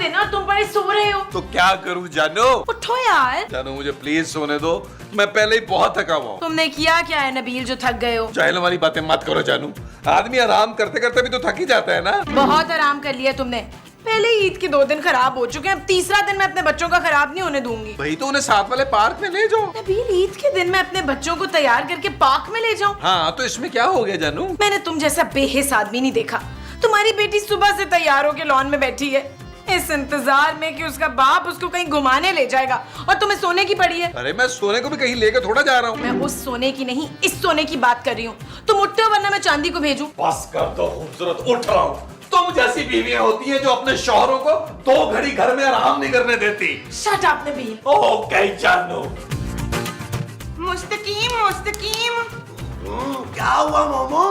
दिन और तुम बड़े सो रहे हो। तो क्या करूं जानू? उठो यार। जानू मुझे प्लीज सोने दो, मैं पहले ही बहुत थका हुआ हूं। तुमने किया क्या है नबील जो थक गए हो? जाहिल वाली बातें मत करो जानू, आदमी आराम करते करते भी तो थक ही जाता है ना। बहुत आराम कर लिया तुमने। पहले ईद के 2 दिन खराब हो चुके हैं, अब तीसरा दिन मैं अपने बच्चों का खराब नहीं होने दूंगी। भाई तो उन्हें साथ वाले पार्क में ले जाओ। नबील ईद के दिन मैं अपने बच्चों को तैयार करके पार्क में ले जाऊं? हाँ तो इसमें क्या हो गया जानू? मैंने तुम जैसा बेहिस आदमी नहीं देखा। तुम्हारी बेटी सुबह से तैयार होकर लॉन में बैठी है, इस इंतजार में कि उसका बाप उसको कहीं घुमाने ले जाएगा, और तुम्हें सोने की पड़ी है। अरे मैं सोने को भी कहीं लेकर थोड़ा जा रहा हूँ। मैं उस सोने की नहीं, इस सोने की बात कर रही हूँ। तुम उठते हो वरना मैं चांदी को भेजूं। बस कर दो खूबसूरत, उठ रहा हूँ। तुम जैसी बीवियां होती हैं जो अपने शौहरों को 2 घड़ी घर में आराम नहीं करने देती। Shut up Nabeel. ओके जानू। मुस्तकीम मुस्तकीम, क्या हुआ मोमो?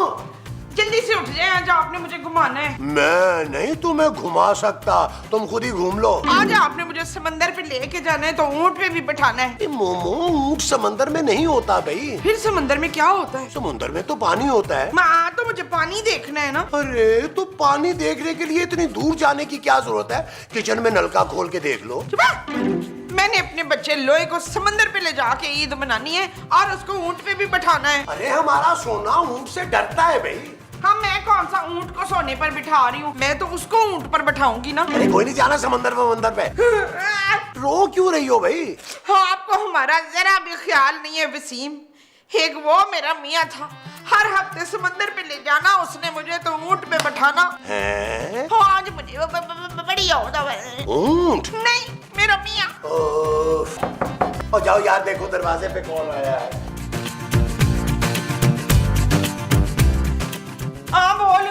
जल्दी से उठ जाए, आज आपने मुझे घुमाना है। मैं नहीं तुम्हें घुमा सकता, तुम खुद ही घूम लो। आज आपने मुझे समंदर पे लेके जाना है, तो ऊंट पे भी बैठाना है। मोमो, ऊंट समंदर में नहीं होता भाई। फिर समंदर में क्या होता है? समुंदर में तो पानी होता है। माँ, तो मुझे पानी देखना है ना। अरे तो पानी देखने के लिए इतनी दूर जाने की क्या जरूरत है? किचन में नलका खोल के देख लो। मैंने अपने बच्चे लोहे को समंदर पे ले जाके ईद मनानी है, और उसको ऊंट पे भी बैठाना है। अरे हमारा सोना ऊंट से डरता है भाई। हाँ, मैं कौन सा ऊंट को सोने पर बिठा रही हूँ, मैं तो उसको ऊंट पर बैठाऊंगी ना। अरे कोई नहीं जाना समंदर पे। रो क्यों रही हो भाई? हाँ, आपको हमारा जरा भी ख्याल नहीं है वसीम। एक वो मेरा मियाँ था, हर हफ्ते समंदर पे ले जाना, उसने मुझे तो ऊंट पे बैठाना हैं? हाँ, आज मुझे बड़ी याद आ रही है। ऊंट? नहीं, मेरा मियाँ। और जाओ यार, देखो दरवाजे पे कौन आया है। हाँ बोल।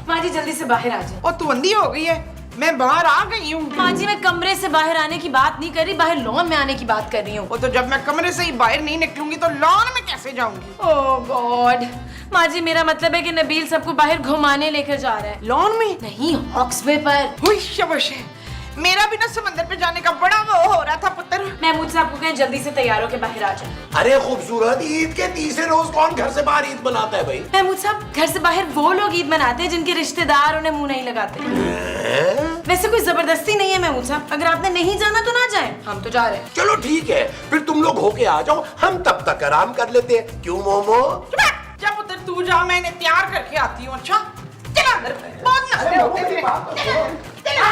माँ जी जल्दी से बाहर आ जाए। और तू अंधी हो गई है, मैं बाहर आ गई हूँ। माँ जी मैं कमरे से बाहर आने की बात नहीं कर रही, बाहर लॉन में आने की बात कर रही हूँ। वो तो जब मैं कमरे से ही बाहर नहीं निकलूंगी तो लॉन में कैसे जाऊंगी? ओह गॉड। माँ जी मेरा मतलब है कि नबील सबको बाहर घुमाने लेकर जा रहा है। लॉन में नहीं, हॉक्सवे पर। हुई शबाश है। मेरा भी ना समंदर पे जाने का बड़ा वो हो रहा था पुत्र। महमूद साहब को कहें जल्दी से तैयार होकर बाहर आ जाए। अरे खूबसूरत, ईद के तीसरे रोज कौन घर से बाहर ईद मनाता है भाई? महमूद साहब घर से बाहर वो लोग ईद मनाते हैं जिनके रिश्तेदार उन्हें मुंह नहीं लगाते। वैसे कोई जबरदस्ती नहीं है महमूद साहब, अगर आपने नहीं जाना तो ना जाए, हम तो जा रहे हैं। चलो ठीक है, फिर तुम लोग होके आ जाओ, हम तब तक आराम कर लेते हैं। क्यों मोमो? जब पुत्र तू जा, मैं इन्हें तैयार करके आती हूँ। अच्छा चला अंदर, बहुत नखरे होते हैं तेरे। चला।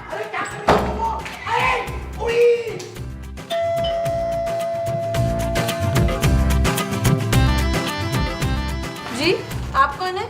अरे क्या कर रही हो मोमो? अरे उई! जी आप कौन है?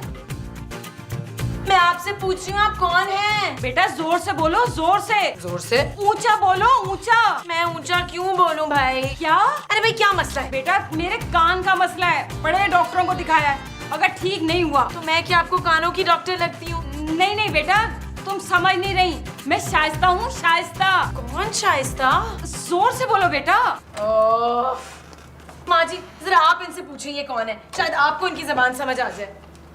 मैं आपसे पूछ रही हूँ आप कौन हैं? बेटा जोर से बोलो, जोर से। जोर से? ऊंचा बोलो, ऊंचा। मैं ऊंचा क्यों बोलूं भाई? क्या? अरे भाई क्या मसला है? बेटा मेरे कान का मसला है, बड़े डॉक्टरों को दिखाया है, अगर ठीक नहीं हुआ तो मैं क्या आपको कानों की डॉक्टर लगती हूँ? नहीं नहीं बेटा, तुम समझ नहीं रही, मैं शाइस्ता हूँ, शाइस्ता। कौन शाइस्ता? जोर से बोलो बेटा। माँ जी जरा आप इनसे पूछिए ये कौन है, शायद आपको इनकी जबान समझ आ जाए।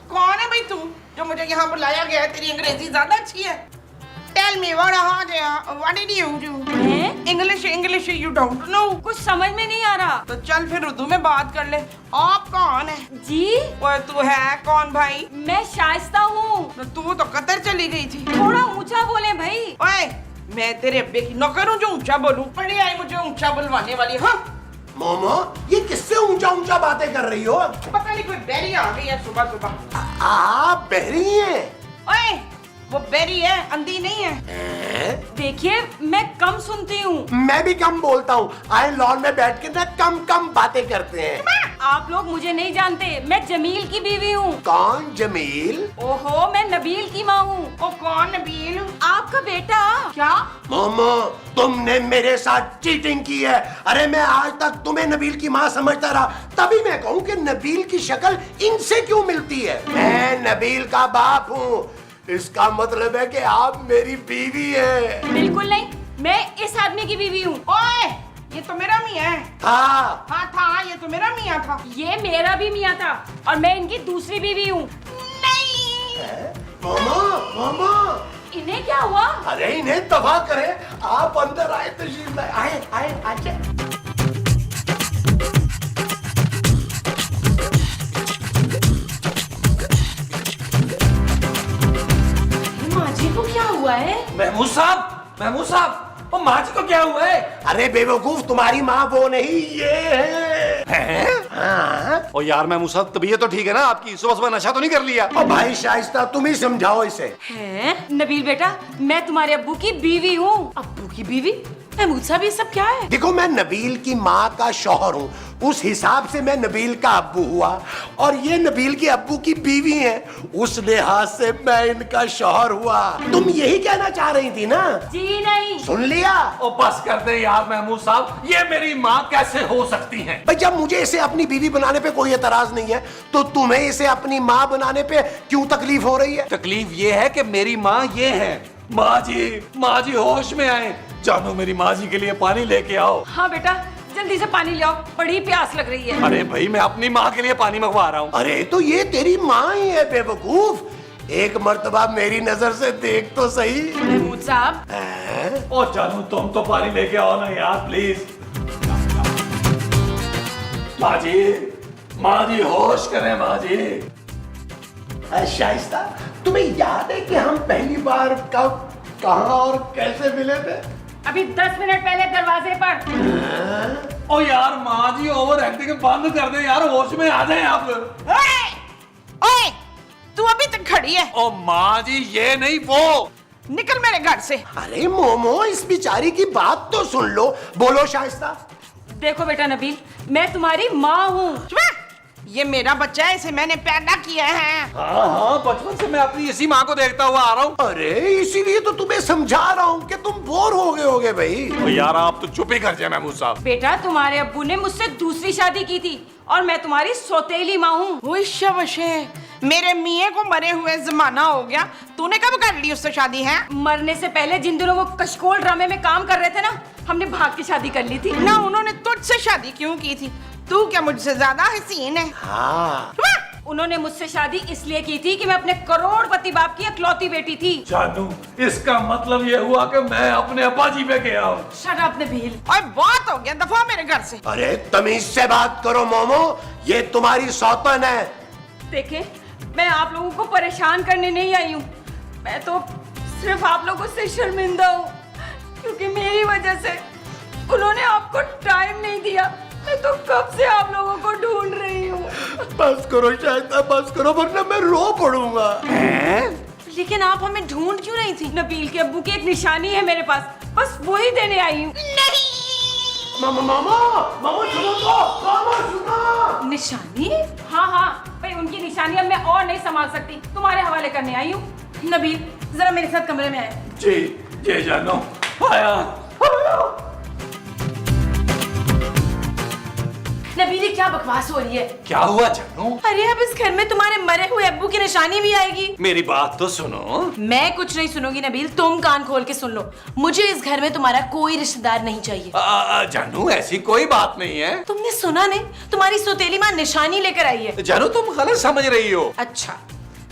कौन है भाई तू जो मुझे यहाँ बुलाया गया है? तेरी अंग्रेजी ज्यादा अच्छी है। Tell me what did you do? English you don't know? कुछ समझ में नहीं आ रहा। तो चल फिर उर्दू में बात कर ले। आप कौन है? जी ओए तू है कौन भाई? मैं शाइस्ता हूँ। तो तू तो कतर चली गई थी। थोड़ा ऊंचा बोले भाई। ओए मैं तेरे अब्बे की नौकर हूँ जो ऊंचा बोलूं? पड़ी आई मुझे ऊंचा बुलवाने वाली। हाँ मोमो, ये किससे ऊंचा ऊंचा बातें कर रही हो? पता नहीं कोई बेरी आ गई है सुबह सुबह। आप बहरी हैं? ओए वो बेरी है, अंधी नहीं है। देखिए मैं कम सुनती हूँ। मैं भी कम बोलता हूँ। आए लॉन में बैठ के ना कम बातें करते हैं। आप लोग मुझे नहीं जानते, मैं जमील की बीवी हूँ। कौन जमील? ओहो मैं नबील की माँ हूँ। ओ कौन नबील? आपका बेटा। क्या? मोमो, तुमने मेरे साथ चीटिंग की है। अरे मैं आज तक तुम्हें नबील की माँ समझता रहा, तभी मैं कहूँ कि नबील की शक्ल इनसे क्यों मिलती है। मैं नबील का बाप हूँ, इसका मतलब है कि आप मेरी बीवी है। बिल्कुल नहीं, मैं इस आदमी की बीवी हूँ। ओए ये तो मेरा मियाँ है। हाँ हाँ था, ये तो मेरा मियाँ था। ये मेरा भी मियाँ था और मैं इनकी दूसरी बीवी हूँ। नहीं मोमो, इन्हें क्या हुआ? अरे इन्हें तबाह करें, आप अंदर आए, तशरीफ लाए। आए। माँ जी को क्या हुआ है? महमूद साहब महमूद साहब, वो माँ जी को क्या हुआ है? अरे बेवकूफ, तुम्हारी माँ वो नहीं, ये है। हाँ। और यार महमूद साहब, तबीयत तो ठीक है ना आपकी? सुबह सुबह नशा तो नहीं कर लिया? ओ भाई शाइस्ता, तुम ही समझाओ इसे। हैं? नबील बेटा, मैं तुम्हारे अब्बू की बीवी हूँ। अब्बू की बीवी? महमूद साहब ये सब क्या है? देखो, मैं नबील की माँ का शौहर हूँ, उस हिसाब से मैं नबील का अब्बू हुआ, और ये नबील के अब्बू की बीवी है, उस लिहाज से मैं इनका शौहर हुआ। तुम यही कहना चाह रही थी ना? जी नहीं। सुन लिया? ओ बस कर दे यार महमूद साहब, ये मेरी माँ कैसे हो सकती हैं? भाई, जब मुझे इसे अपनी बीवी बनाने पे कोई एतराज नहीं है, तो तुम्हें इसे अपनी माँ बनाने पे क्यों तकलीफ हो रही है? तकलीफ ये है कि मेरी माँ ये है। माँ जी होश में आए। जानो, मेरी माँ जी के लिए पानी लेके आओ। हाँ बेटा, जल्दी से पानी ले आओ, बड़ी प्यास लग रही है। अरे भाई, मैं अपनी माँ के लिए पानी मंगवा रहा हूँ। अरे तो ये तेरी माँ ही है बेवकूफ, एक मर्तबा मेरी नजर से देख तो सही। महमूद साहब, हैं? ओ जानू, तुम तो पानी लेके आओ ना यार, प्लीज। माँ जी होश करें माँ जी। शाइस्ता, तुम्हें याद है कि हम पहली बार कब, कहाँ और कैसे मिले थे? अभी 10 मिनट पहले दरवाजे पर। ओ यार माँ जी, ओवर एक्टिंग बंद कर दे यार, होश में आ जाए आप। ओए, तू अभी तक खड़ी है? ओ माँ जी, ये नहीं वो। निकल मेरे घर से। अरे मोमो, इस बिचारी की बात तो सुन लो। बोलो शाइस्ता। देखो बेटा नबील, मैं तुम्हारी माँ हूँ। ये मेरा बच्चा है, इसे मैंने पैदा किया है। हाँ, बचपन से मैं अपनी इसी माँ को देखता हुआ आ रहा हूँ। अरे इसीलिए तो तुम्हें समझा रहा हूँ कि तुम बोर हो गए होगे भाई। ओ यार, आप तो चुप ही कर जाए महमूद साहब। बेटा, तुम्हारे अब्बू ने मुझसे दूसरी शादी की थी और मैं तुम्हारी सौतेली माँ हूँ। वो शबशे, मेरे मियाँ को मरे हुए जमाना हो गया, तूने कब कर ली उससे शादी है? मरने से पहले जिन दिनों वो कशकोल ड्रामे में काम कर रहे थे ना, हमने भाग के शादी कर ली थी ना। उन्होंने तुझसे शादी क्यों की थी? तू क्या मुझसे ज्यादा हसीन है? हाँ। उन्होंने मुझसे शादी इसलिए की थी कि मैं अपने करोड़पति बाप की इकलौती बेटी थी। जानू, इसका मतलब ये हुआ कि मैं अपने अब्बा जी पे गया हूँ। Shut up Nabeel. और बात हो गया, दफा मेरे घर से। अरे तमीज से बात करो मोमो, ये तुम्हारी सौतन है। देखें, मैं आप लोगों को परेशान करने नहीं आई हूँ, मैं तो सिर्फ आप लोगों से शर्मिंदा हूँ, क्योंकि मेरी वजह से उन्होंने आपको टाइम नहीं दिया। मैं तो कब से आप लोगों को ढूंढ रही हूँ। बस करो शाइस्ता, बस करो, वरना मैं रो पड़ूंगा। लेकिन आप हमें ढूंढ क्यों रही थी? नबील के अब्बू की एक निशानी है मेरे पास, बस वही देने आई हूँ। मामा मामा मामा सुनो तो, मामा सुनो। निशानी? हाँ, भाई उनकी निशानी अब मैं और नहीं संभाल सकती, तुम्हारे हवाले करने आई हूँ। नबील, जरा मेरे साथ कमरे में आए। जी जानू, आया। नबील, ये क्या बकवास हो रही है? क्या हुआ जानू? अरे अब इस घर में तुम्हारे मरे हुए अब्बू की निशानी भी आएगी? मेरी बात तो सुनो। मैं कुछ नहीं सुनूंगी नबील, तुम कान खोल के सुन लो। मुझे इस घर में तुम्हारा कोई रिश्तेदार नहीं चाहिए। जानू, ऐसी कोई बात नहीं है। तुमने सुना नहीं? तुम्हारी सौतेली माँ निशानी लेकर आई है। जानू, तुम गलत समझ रही हो। अच्छा,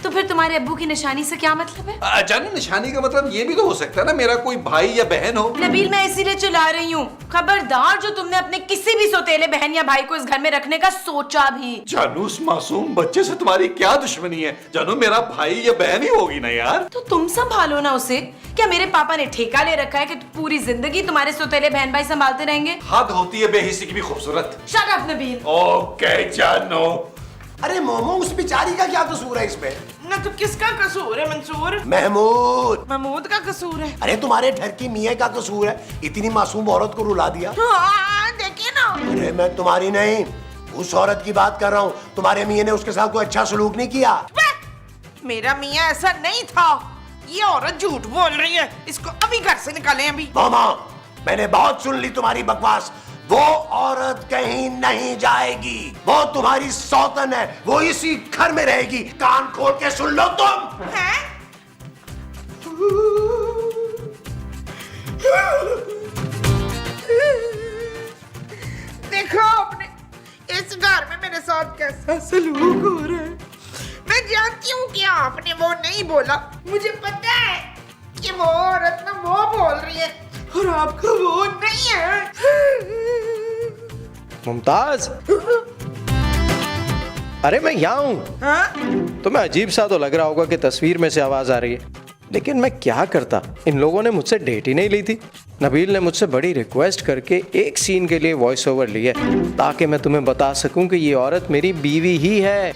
तो फिर तुम्हारे अब्बू की निशानी से क्या मतलब है? जानू, निशानी का मतलब ये भी तो हो सकता है ना, मेरा कोई भाई या बहन हो। नबील, मैं इसीलिए चिल्ला रही हूँ, खबरदार जो तुमने अपने किसी भी सौतेले बहन या भाई को इस घर में रखने का सोचा भी। जानू, उस मासूम बच्चे से तुम्हारी क्या दुश्मनी है? जानू, मेरा भाई या बहन ही होगी ना यार। तो तुम संभालो ना उसे। क्या मेरे पापा ने ठेका ले रखा है कि पूरी जिंदगी तुम्हारे सौतेले बहन भाई संभालते रहेंगे? हद होती है बेहिसी की भी खूबसूरत। Shut up Nabeel. ओके जानू। अरे मोमो, उस बिचारी का क्या कसूर है इसमें? ना तो किसका कसूर है मंसूर? महमूद। महमूद का कसूर है। अरे तुम्हारे घर की मियाँ का कसूर है, इतनी मासूम औरत को रुला दिया। हाँ, देखिए ना। अरे मैं तुम्हारी नहीं, उस औरत की बात कर रहा हूँ। तुम्हारे मियाँ ने उसके साथ कोई अच्छा सलूक नहीं किया। मेरा मियाँ ऐसा नहीं था। ये औरत झूठ बोल रही है, इसको अभी घर से निकालें अभी। मामा, मैंने बहुत सुन ली तुम्हारी बकवास। वो औरत कहीं नहीं जाएगी, वो तुम्हारी सौतन है, वो इसी घर में रहेगी। कान खोल के सुन लो तुम। हैं? देखो आपने इस घर में मेरे साथ कैसा सलूक हो रहा है। मैं जानती हूँ कि आपने वो नहीं बोला, मुझे पता है कि वो औरत ना वो बोल रही है और आपका वो नहीं है। मुमताज, अरे मैं यहाँ हूँ। हाँ? तुम्हें अजीब सा तो लग रहा होगा कि तस्वीर में से आवाज आ रही है। लेकिन मैं क्या करता, इन लोगों ने मुझसे डेट ही नहीं ली थी। नबील ने मुझसे बड़ी रिक्वेस्ट करके एक सीन के लिए वॉइस ओवर ली है ताकि मैं तुम्हें बता सकूं कि ये औरत मेरी बीवी ही है।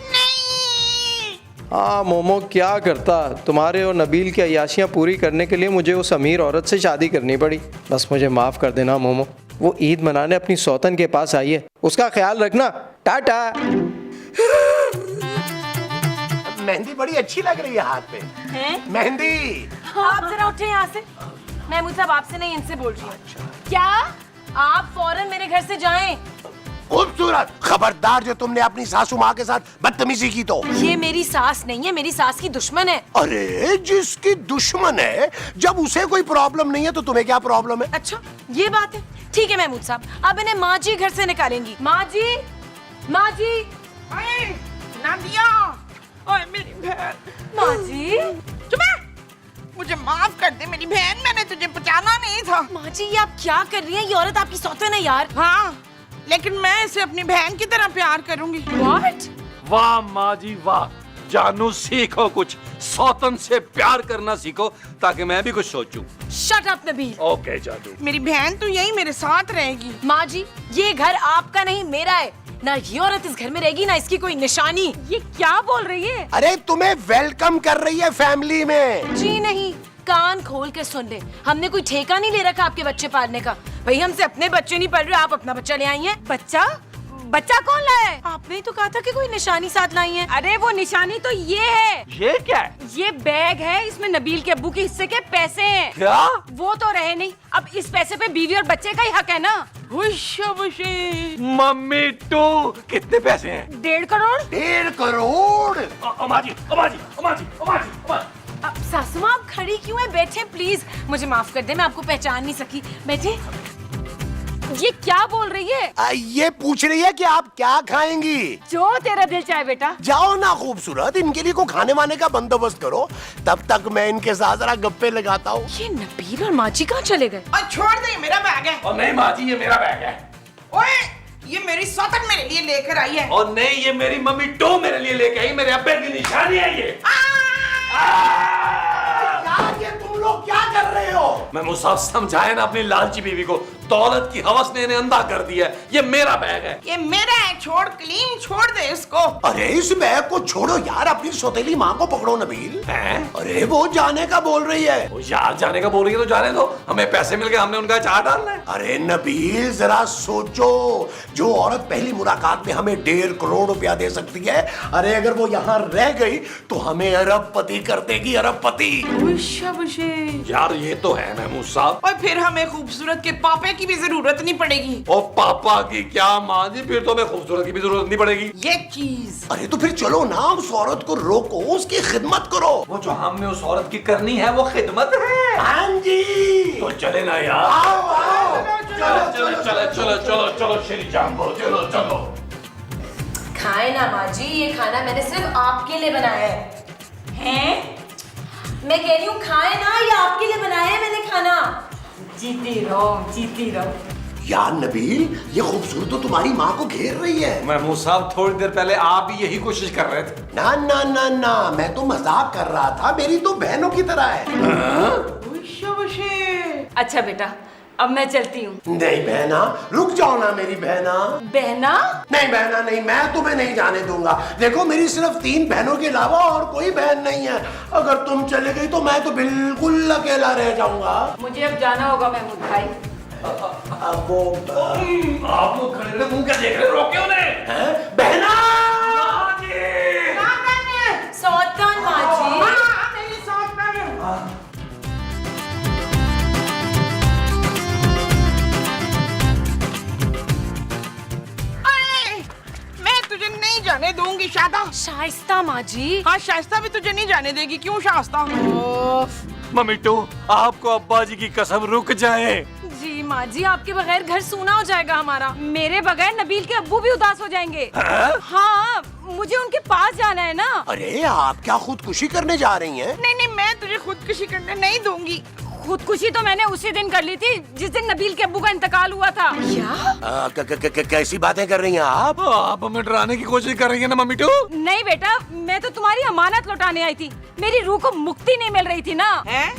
हाँ मोमो, क्या करता, तुम्हारे और नबील की अय्याशियाँ पूरी करने के लिए मुझे उस अमीर औरत से शादी करनी पड़ी। बस मुझे माफ़ कर देना मोमो। वो ईद मनाने अपनी सौतन के पास आई है, उसका ख्याल रखना। टाटा। मेहंदी बड़ी अच्छी लग रही है हाथ पे। हैं? मेहंदी। आप जरा उठे यहाँ से। महमूद साहब आपसे नहीं, इनसे बोल रही हूँ। क्या आप फौरन मेरे घर से जाएं? खूबसूरत, खबरदार जो तुमने अपनी सासू माँ के साथ बदतमीजी की तो। ये मेरी सास नहीं है, मेरी सास की दुश्मन है। अरे जिसकी दुश्मन है, जब उसे कोई प्रॉब्लम नहीं है तो तुम्हें क्या प्रॉब्लम है? अच्छा ये बात है, ठीक है महमूद साहब, अब इन्हें माँ जी घर से निकालेंगी। माँ जी, माँ जी, ओए, नादिया, ओए मेरी बहन। माँ जी। चुप है। मुझे माफ कर दे मेरी बहन, मैंने तुझे पहचाना नहीं था। माँ जी ये आप क्या कर रही हैं? ये औरत आपकी सौतन है यार। हाँ, लेकिन मैं इसे अपनी बहन की तरह प्यार करूंगी। What? वाह माँ जी वाह, जानू सीखो कुछ, सौतन से प्यार करना सीखो ताकि मैं भी कुछ सोचूं। Shut up Nabeel. ओके जानू। मेरी बहन तो यही मेरे साथ रहेगी। माँ जी ये घर आपका नहीं मेरा है, ना ये औरत इस घर में रहेगी ना इसकी कोई निशानी। ये क्या बोल रही है? अरे तुम्हें वेलकम कर रही है फैमिली में। जी नहीं, कान खोल के सुन ले, हमने कोई ठेका नहीं ले रखा आपके बच्चे पालने का। भाई हमसे अपने बच्चे नहीं पल रहे, आप अपना बच्चा ले आई हैं। बच्चा? बच्चा कौन लाया है? आपने ही तो कहा था कि कोई निशानी साथ लाई है। अरे वो निशानी तो ये है। ये क्या है? ये बैग है, इसमें नबील के अब्बू के हिस्से के पैसे हैं। क्या? वो तो रहे नहीं, अब इस पैसे पे बीवी और बच्चे का ही हक है ना। मम्मी टू, कितने पैसे हैं? 1.5 करोड़। 1.5 करोड़। अम्मा जी, अम्मा जी, अम्मा जी, अम्मा जी, अम्मा। अब सासू माँ आप खड़ी क्यों है? बैठे प्लीज, मुझे माफ कर दे, मैं आपको पहचान नहीं सकी। बैठे। ये क्या बोल रही है? ये पूछ रही है कि आप क्या खाएंगी। जो तेरा दिल चाहे बेटा। जाओ ना खूबसूरत, इनके लिए को खाने वाने का बंदोबस्त करो, तब तक मैं इनके साथ जरा गप्पे लगाता हूँ। ये नबील और माँ जी कहाँ चले गए? और छोड़ दे, ये मेरा बैग है। और नहीं माँ जी, ये मेरा बैग है। ओए, ये मेरी सौतन मेरे लिए लेकर आई है। और नहीं, ये मेरी मम्मी टू मेरे लिए लेके आई, मेरे अब्बे की निशानी है ये। यार ये तुम लोग क्या कर रहे हो? मैं मुसाफ समझाए ना अपनी लालची बीवी को, दौलत की हवस ने इन्हें अंधा कर दिया है। ये मेरा बैग है। ये मेरा है, छोड़, क्लीन छोड़ दे इसको। अरे इस बैग को छोड़ो यार, अपनी सौतेली माँ को पकड़ो नबील। हैं? अरे वो जाने का बोल रही है। वो यार जाने का बोल रही है तो जाने दो, हमें पैसे मिल गए, हमने उनका चार डालना है। अरे नबील जरा सोचो, जो औरत पहली मुलाकात में हमें 1.5 करोड़ रुपया दे सकती है, अरे अगर वो यहाँ रह गई तो हमें अरबपति कर देगी, अरबपति। यार ये तो है महमूद साहब। और फिर हमें खूबसूरत के पापे की भी जरूरत नहीं पड़ेगी। और पापा की क्या माँ जी, फिर तो हमें खूबसूरत की भी जरूरत नहीं पड़ेगी। ये चीज। अरे तो फिर चलो ना, उस औरत को रोको, उसकी खिदमत करो। वो जो हमने उस औरत की करनी है वो खिदमत है। हाँ जी, तो चले ना यार। आओ आओ, चलो चलो चलो चलो चलो चलो श्री जाम्बो, चलो चलो। खाए ना माँ जी, ये खाना मैंने सिर्फ आपके लिए बनाया है। हैं? मैं कह रही हूँ खाए ना, ये आपके लिए बनाया है मैंने खाना। जीती रहो, जीती रहो। यार नबील, ये खूबसूरत तो तुम्हारी माँ को घेर रही है। महमूद साहब थोड़ी देर पहले आप भी यही कोशिश कर रहे थे। ना ना ना ना, मैं तो मजाक कर रहा था, मेरी तो बहनों की तरह है। अच्छा बेटा, अब मैं चलती हूँ। नहीं बहना, रुक जाओ ना मेरी बहना। बहना? नहीं बहना नहीं, मैं तुम्हें नहीं जाने दूंगा। देखो मेरी सिर्फ 3 बहनों के अलावा और कोई बहन नहीं है। अगर तुम चले गई तो मैं तो बिल्कुल अकेला रह जाऊंगा। मुझे अब जाना होगा महमूद भाई। अब वो आप लोग खड़े रहे, मुंह क्या देख रहे हो? रोके उन्हें। हैं? बहना सौतन माँ जी। मेरी सौतन। मैं तुझे नहीं जाने दूंगी शादा। शाइस्ता माँ जी। हाँ, शाइस्ता भी तुझे नहीं जाने देगी। क्यों शाइस्ता? मम्मी टू, आपको अब्बा जी की कसम, रुक जाए। जी माँ जी, आपके बगैर घर सूना हो जाएगा हमारा। मेरे बगैर नबील के अब्बू भी उदास हो जाएंगे। हाँ, मुझे उनके पास जाना है ना। अरे आप क्या खुदकुशी करने जा रही हैं? नहीं नहीं, मैं तुझे खुदकुशी करने नहीं दूंगी। खुदकुशी तो मैंने उसी दिन कर ली थी जिस दिन नबील के अब्बू का इंतकाल हुआ था। क्या? कैसी बातें कर रही हैं आप? आप हमें डराने की कोशिश कर रही है ना मम्मी टू? नहीं बेटा, मैं तो तुम्हारी अमानत लौटाने आई थी, मेरी रूह को मुक्ति नहीं मिल रही थी ना। हैं?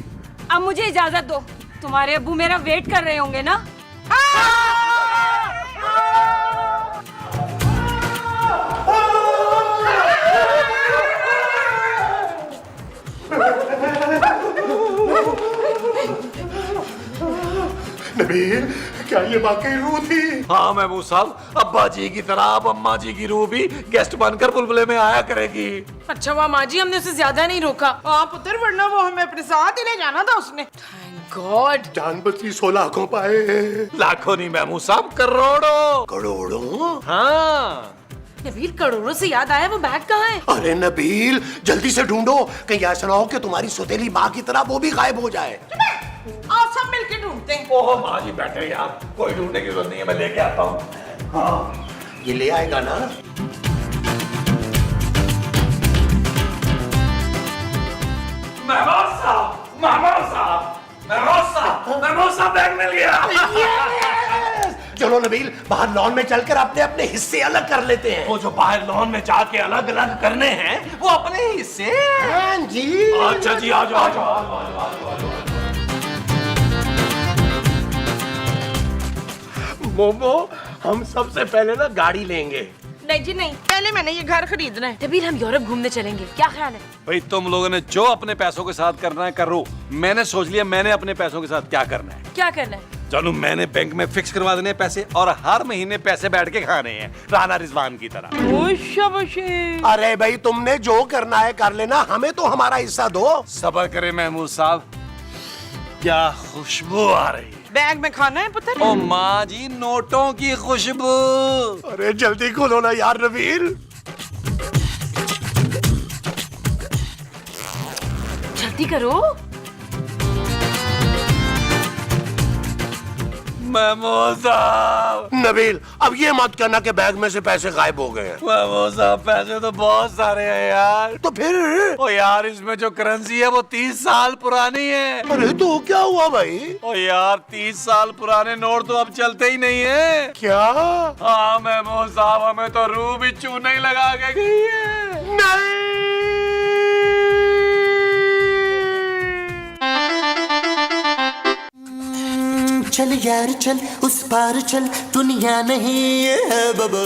अब मुझे इजाजत दो, तुम्हारे अब्बू मेरा वेट कर रहे होंगे ना। नबील, क्या ये वाकई रूह थी? हाँ महबूब साहब, अब्बा जी की तरह अब अम्मा जी की रूह भी गेस्ट बनकर बुलबुले में आया करेगी। अच्छा हुआ माँ जी हमने उसे ज्यादा नहीं रोका। हाँ पुत्र, वरना वो हमें अपने साथ ही ले जाना था उसने। Thank God. जान बची 100 लाखों पाए। लाखों नहीं महमूद साहब, करोड़ों। करोड़ों? हाँ। नबील, करोड़ों से याद आया, वो बैग कहाँ है? अरे नबील, जल्दी से ढूंढो, कहीं ऐसा ना हो कि तुम्हारी सौतेली माँ की तरह वो भी गायब हो जाए। आओ सब मिलके ढूंढते हैं। ओह माँ जी बैठे यार, कोई ढूंढने की जरूरत नहीं है, मैं लेके आता हूँ। हाँ, ये ले आएगा ना? महमूद साहब, महमूद साहब, महमूद साहब, महमूद साहब, बैग मिल गया। चलो नबील, बाहर लॉन में चलकर अपने अपने हिस्से अलग कर लेते हैं। वो जो बाहर लॉन में जाके अलग अलग करने हैं, वो अपने हिस्से। हाँ जी। अच्छा जी, आ जाओ, आ जाओ, आ जाओ, आ जाओ, आ जाओ। मोमो, हम सबसे पहले ना गाड़ी लेंगे। नहीं जी नहीं, पहले मैंने ये घर खरीदना है। नबील, हम यूरोप घूमने चलेंगे, क्या ख्याल है? भाई तुम लोगों ने जो अपने पैसों के साथ करना है करो, मैंने सोच लिया मैंने अपने पैसों के साथ क्या करना है। क्या करना है? जानू, मैंने बैंक में फिक्स करवा देने हैं पैसे और हर महीने पैसे बैठ के खाने हैं, राना रिजवान की तरह। अरे भाई, तुमने जो करना है कर लेना, हमें तो हमारा हिस्सा दो। सबर करे महमूद साहब, क्या खुशबू आ रही है। बैग में खाना है पुत्र। ओ माँ जी, नोटों की खुशबू। अरे जल्दी खोलो ना यार नबील। जल्दी करो। महमूद साहब, नबील, अब ये मत करना कि बैग में से पैसे गायब हो गए हैं। महमूद साहब, पैसे तो बहुत सारे हैं यार। तो फिर? ओ यार, इसमें जो करेंसी है वो 30 साल पुरानी है। अरे तो क्या हुआ भाई? ओ यार, 30 साल पुराने नोट तो अब चलते ही नहीं है। क्या? हाँ महमूद साहब, हमें तो रूह भी चूना ही लगा के गई है। नहीं। चल यार चल, उस पार चल, दुनिया नहीं है बाबा।